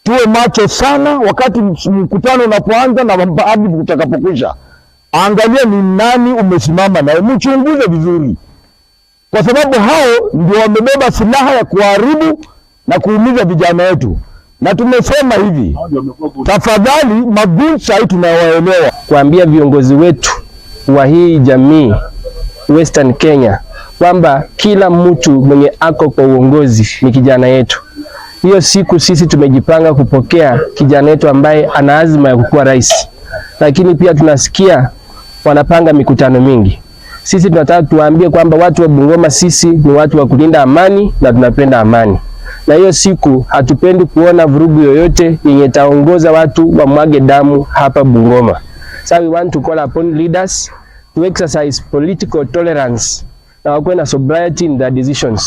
tuwe macho sana wakati mkutano unapoanza na hadi utakapokwisha. Angalia ni nani umesimama naye, mchunguze vizuri, kwa sababu hao ndio wamebeba silaha ya kuharibu na kuumiza vijana wetu. Na tumesema hivi, tafadhali magunsa hii tunawaelewa, kuambia viongozi wetu wa hii jamii Western Kenya kwamba kila mtu mwenye ako kwa uongozi ni kijana yetu. Hiyo siku sisi tumejipanga kupokea kijana yetu ambaye ana azma ya kukuwa rais, lakini pia tunasikia wanapanga mikutano mingi. Sisi tunataka tuwaambie kwamba watu wa Bungoma sisi ni watu wa kulinda amani na tunapenda amani. Na hiyo siku hatupendi kuona vurugu yoyote yenye taongoza watu wa mwage damu hapa Bungoma. So we want to call upon leaders to exercise political tolerance na wakuwe na sobriety in their decisions.